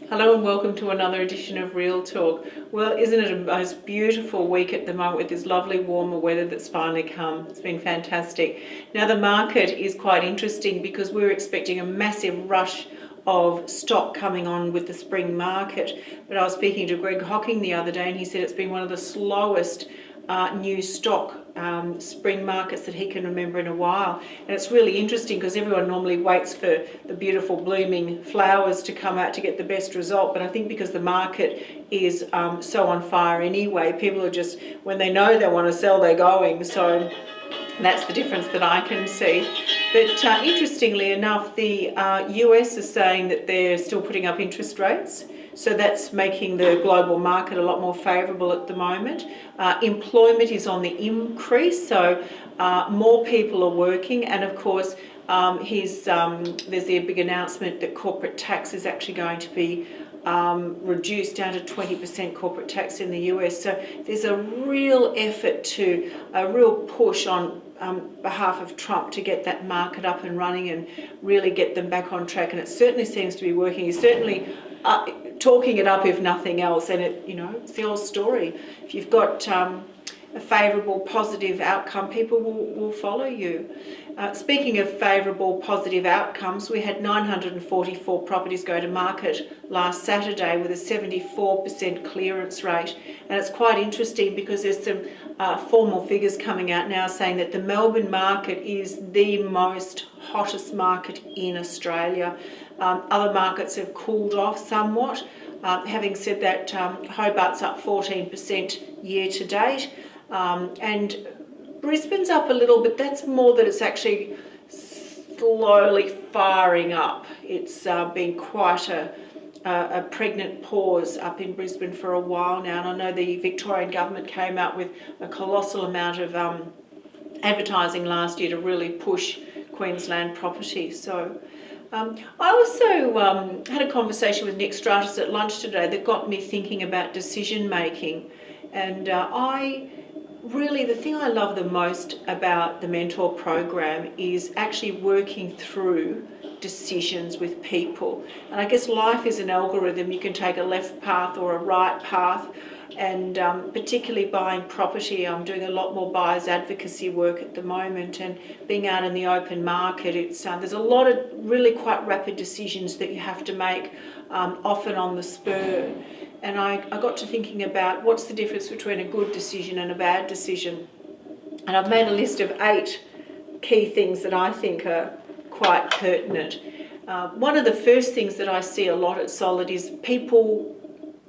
Hello and welcome to another edition of Real Talk. Well, isn't it a most beautiful week at the moment with this lovely warmer weather that's finally come? It's been fantastic. Now the market is quite interesting because we're expecting a massive rush of stock coming on with the spring market. But I was speaking to Greg Hocking the other day and he said it's been one of the slowest new stock spring markets that he can remember in a while. And it's really interesting because everyone normally waits for the beautiful blooming flowers to come out to get the best result, but I think because the market is so on fire anyway, people are just, when they know they want to sell, they're going. So that's the difference that I can see. But interestingly enough, the US is saying that they're still putting up interest rates. So that's making the global market a lot more favourable at the moment. Employment is on the increase, so more people are working. And of course, there's the big announcement that corporate tax is actually going to be reduced down to 20% corporate tax in the US. So there's a real effort a real push on behalf of Trump to get that market up and running and really get them back on track. And it certainly seems to be working. He's certainly talking it up, if nothing else. And it's the old story. If you've got a favourable, positive outcome, people will follow you. Speaking of favourable, positive outcomes, we had 944 properties go to market last Saturday with a 74% clearance rate. And it's quite interesting because there's some formal figures coming out now saying that the Melbourne market is the hottest market in Australia. Other markets have cooled off somewhat. Having said that, Hobart's up 14% year to date. And Brisbane's up a little, but that's more that it's actually slowly firing up. It's been quite a pregnant pause up in Brisbane for a while now. And I know the Victorian government came out with a colossal amount of advertising last year to really push Queensland property. So I also had a conversation with Nick Stratus at lunch today that got me thinking about decision making. And the thing I love the most about the mentor program is actually working through decisions with people. And I guess life is an algorithm. You can take a left path or a right path. And particularly buying property, I'm doing a lot more buyers advocacy work at the moment, and being out in the open market, there's a lot of really quite rapid decisions that you have to make, often on the spur. And I got to thinking about what's the difference between a good decision and a bad decision. And I've made a list of 8 key things that I think are quite pertinent. One of the first things that I see a lot at Solid is people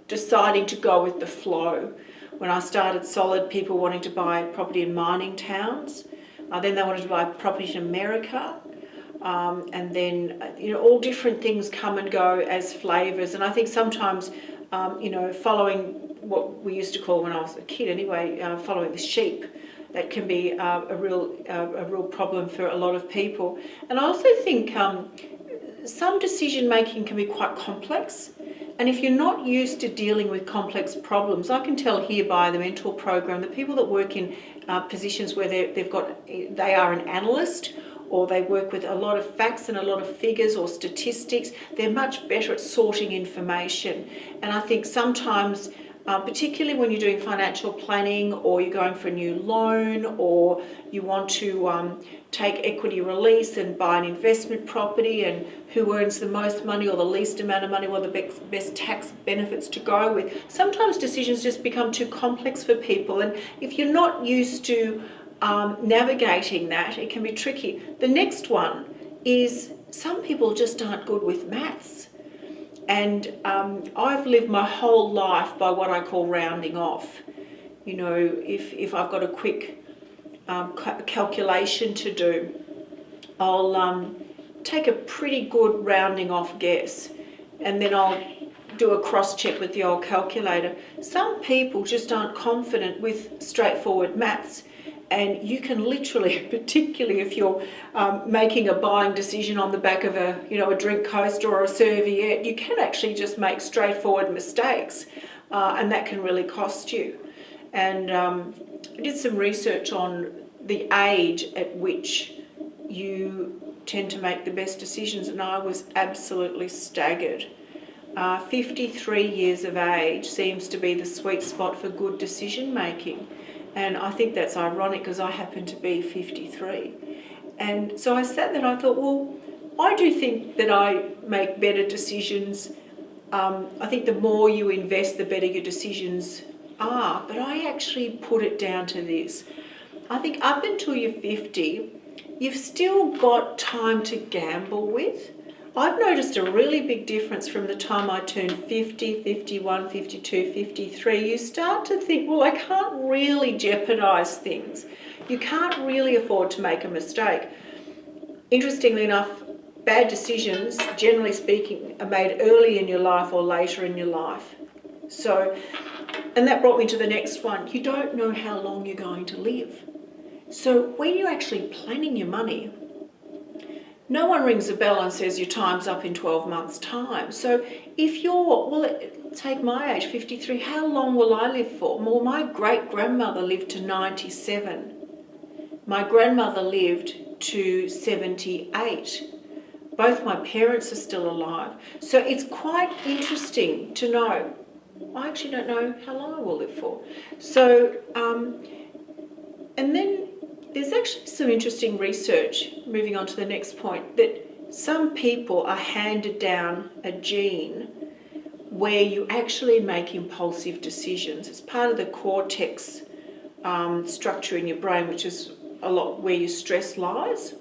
deciding to go with the flow. When I started Solid, people wanting to buy property in mining towns. Then they wanted to buy property in America. And then, all different things come and go as flavours. And I think sometimes, following what we used to call, when I was a kid anyway, following the sheep, that can be a real problem for a lot of people. And I also think some decision making can be quite complex. And if you're not used to dealing with complex problems, I can tell here by the mentor program, the people that work in positions where they are an analyst, or they work with a lot of facts and a lot of figures or statistics, they're much better at sorting information. And I think sometimes, particularly when you're doing financial planning, or you're going for a new loan, or you want to take equity release and buy an investment property, and who earns the most money or the least amount of money, or the best tax benefits to go with. Sometimes decisions just become too complex for people, and if you're not used to navigating that, it can be tricky. The next one is some people just aren't good with maths. And I've lived my whole life by what I call rounding off. If I've got a quick calculation to do, I'll take a pretty good rounding off guess, and then I'll do a cross-check with the old calculator. Some people just aren't confident with straightforward maths. And you can literally, particularly if you're making a buying decision on the back of a drink coaster or a serviette, you can actually just make straightforward mistakes, and that can really cost you. And I did some research on the age at which you tend to make the best decisions, and I was absolutely staggered. 53 years of age seems to be the sweet spot for good decision making. And I think that's ironic because I happen to be 53. And so I sat there and I thought, well, I do think that I make better decisions. I think the more you invest, the better your decisions are. But I actually put it down to this. I think up until you're 50, you've still got time to gamble with. I've noticed a really big difference from the time I turned 50, 51, 52, 53. You start to think, well, I can't really jeopardise things. You can't really afford to make a mistake. Interestingly enough, bad decisions, generally speaking, are made early in your life or later in your life. So, and that brought me to the next one. You don't know how long you're going to live. So when you're actually planning your money, no one rings a bell and says your time's up in 12 months' time. So if you're, well, take my age, 53, how long will I live for? Well, my great-grandmother lived to 97. My grandmother lived to 78. Both my parents are still alive. So it's quite interesting to know. I actually don't know how long I will live for. So, and then there's actually some interesting research, moving on to the next point, that some people are handed down a gene where you actually make impulsive decisions. It's part of the cortex structure in your brain, which is a lot where your stress lies.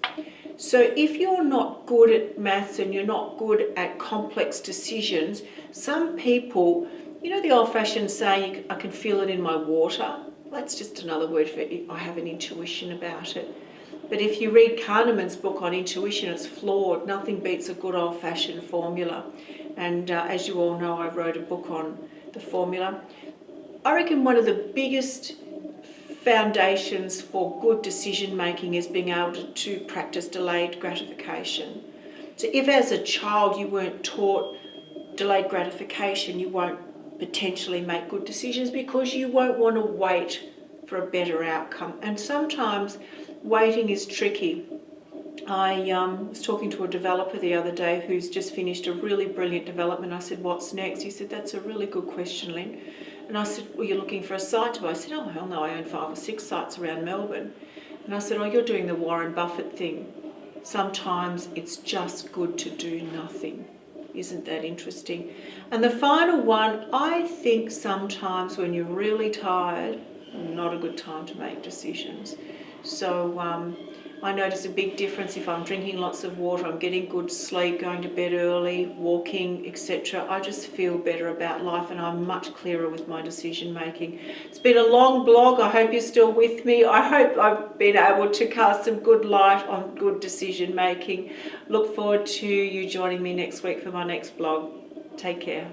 So if you're not good at maths and you're not good at complex decisions, some people, you know the old-fashioned saying, I can feel it in my water? That's just another word for I have an intuition about it. But if you read Kahneman's book on intuition, it's flawed. Nothing beats a good old-fashioned formula. And as you all know, I wrote a book on the formula. I reckon one of the biggest foundations for good decision-making is being able to practice delayed gratification. So if as a child you weren't taught delayed gratification, you won't potentially make good decisions because you won't want to wait for a better outcome. And sometimes waiting is tricky. I was talking to a developer the other day who's just finished a really brilliant development. I said, what's next? He said, that's a really good question, Lynn. And I said, well, you're looking for a site to buy? I said, oh, hell no, I own 5 or 6 sites around Melbourne. And I said, oh, you're doing the Warren Buffett thing. Sometimes it's just good to do nothing. Isn't that interesting? And the final one, I think sometimes when you're really tired, not a good time to make decisions. So I notice a big difference if I'm drinking lots of water, I'm getting good sleep, going to bed early, walking, etc. I just feel better about life and I'm much clearer with my decision making. It's been a long blog. I hope you're still with me. I hope I've been able to cast some good light on good decision making. Look forward to you joining me next week for my next blog. Take care.